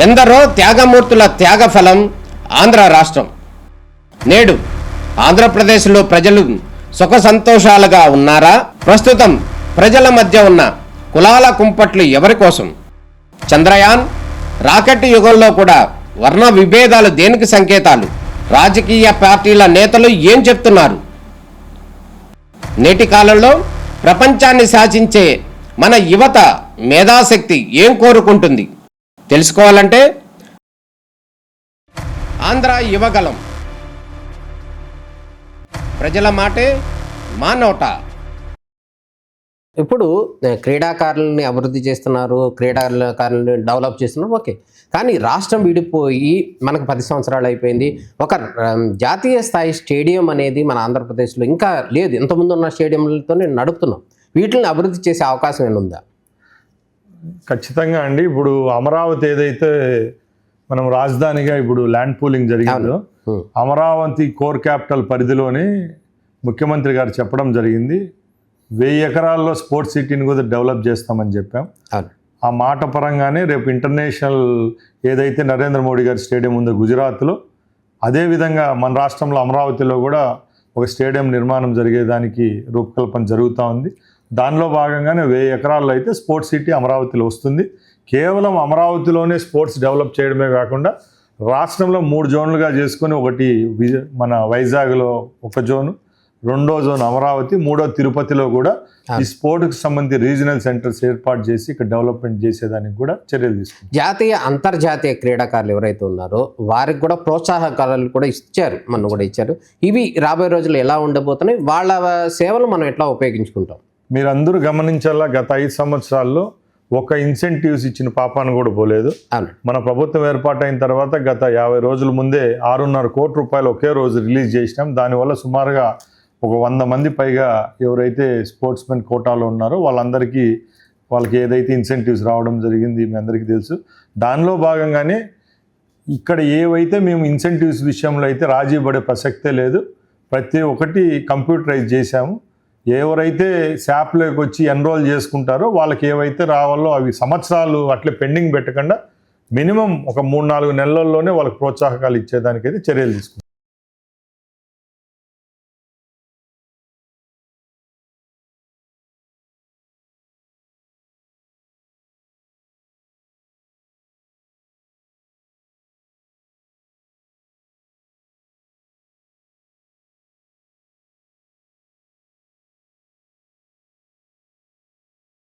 ఎందరో త్యాగమూర్తుల త్యాగఫలం ఆంధ్ర రాష్ట్రం. నేడు ఆంధ్రప్రదేశ్లో ప్రజలు సుఖ సంతోషాలుగా ఉన్నారా? ప్రస్తుతం ప్రజల మధ్య ఉన్న కులాల కుంపట్లు ఎవరి కోసం? చంద్రయాన్ రాకెట్ యుగంలో కూడా వర్ణ విభేదాలు దేనికి సంకేతాలు? రాజకీయ పార్టీల నేతలు ఏం చెప్తున్నారు? నేటి కాలంలో ప్రపంచాన్ని శాసించే మన యువత మేధాశక్తి ఏం కోరుకుంటుంది? తెలుసుకోవాలంటే ఆంధ్ర యువగలం. ప్రజల మాటే మా నోట. ఇప్పుడు క్రీడాకారులని అభివృద్ధి చేస్తున్నారు, క్రీడాకారులని డెవలప్ చేస్తున్నారు, ఓకే. కానీ రాష్ట్రం విడిపోయి మనకు 10 సంవత్సరాలు అయిపోయింది. ఒక జాతీయ స్థాయి స్టేడియం అనేది మన ఆంధ్రప్రదేశ్లో ఇంకా లేదు. ఇంతకుముందు ఉన్న స్టేడియంలతోనే నడుపుతున్నాం. వీటిని అభివృద్ధి చేసే అవకాశం ఏమైనా ఉందా? ఖచ్చితంగా అండి. ఇప్పుడు అమరావతి ఏదైతే మనం రాజధానిగా ఇప్పుడు ల్యాండ్ పూలింగ్ జరిగిందో, అమరావతి కోర్ క్యాపిటల్ పరిధిలోనే ముఖ్యమంత్రి గారు చెప్పడం జరిగింది, 1000 ఎకరాల్లో స్పోర్ట్స్ సిటీని కూడా డెవలప్ చేస్తామని చెప్పాం. ఆ మాట పరంగానే రేపు ఇంటర్నేషనల్ ఏదైతే నరేంద్ర మోడీ గారి స్టేడియం ఉందో గుజరాత్లో, అదేవిధంగా మన రాష్ట్రంలో అమరావతిలో కూడా ఒక స్టేడియం నిర్మాణం జరిగేదానికి రూపకల్పన జరుగుతూ ఉంది. దానిలో భాగంగానే 1000 ఎకరాల్లో అయితే స్పోర్ట్స్ సిటీ అమరావతిలో వస్తుంది. కేవలం అమరావతిలోనే స్పోర్ట్స్ డెవలప్ చేయడమే కాకుండా రాష్ట్రంలో 3 జోన్లుగా చేసుకొని, ఒకటి మన వైజాగ్లో ఒక జోను, 2వ జోన్ అమరావతి, 3వ తిరుపతిలో కూడా ఈ స్పోర్ట్కి సంబంధించి రీజనల్ సెంటర్స్ ఏర్పాటు చేసి ఇక్కడ డెవలప్మెంట్ చేసేదానికి కూడా చర్యలు తీసుకుంటారు. జాతీయ అంతర్జాతీయ క్రీడాకారులు ఎవరైతే ఉన్నారో వారికి కూడా ప్రోత్సాహకాలు కూడా ఇచ్చారు, మనం కూడా ఇచ్చారు. ఇవి రాబోయే రోజుల్లో ఎలా ఉండబోతున్నాయి? వాళ్ళ సేవలు మనం ఎట్లా ఉపయోగించుకుంటాం? మీరందరూ గమనించాలా, గత 5 సంవత్సరాల్లో ఒక ఇన్సెంటివ్స్ ఇచ్చిన పాపాను కూడా పోలేదు. మన ప్రభుత్వం ఏర్పాటైన తర్వాత గత 50 రోజుల ముందే 6.5 కోట్ల రూపాయలు ఒకే రోజు రిలీజ్ చేసినాం. దానివల్ల సుమారుగా ఒక 100 మంది పైగా ఎవరైతే స్పోర్ట్స్ మెన్ కోటాలో ఉన్నారో వాళ్ళకి ఏదైతే ఇన్సెంటివ్స్ రావడం జరిగింది మీ అందరికీ తెలుసు. దానిలో భాగంగానే ఇక్కడ ఏవైతే మేము ఇన్సెంటివ్స్ విషయంలో అయితే రాజీ పడే ప్రసక్తే లేదు. ప్రతి ఒక్కటి కంప్యూటరైజ్ చేశాము. ఎవరైతే శాప్లోకి వచ్చి ఎన్రోల్ చేసుకుంటారో వాళ్ళకి ఏవైతే రావాలో అవి సంవత్సరాలు అట్లే పెండింగ్ పెట్టకుండా మినిమం ఒక 3-4 నెలల్లోనే వాళ్ళకి ప్రోత్సాహకాలు ఇచ్చేదానికైతే చర్యలు తీసుకుంటాం.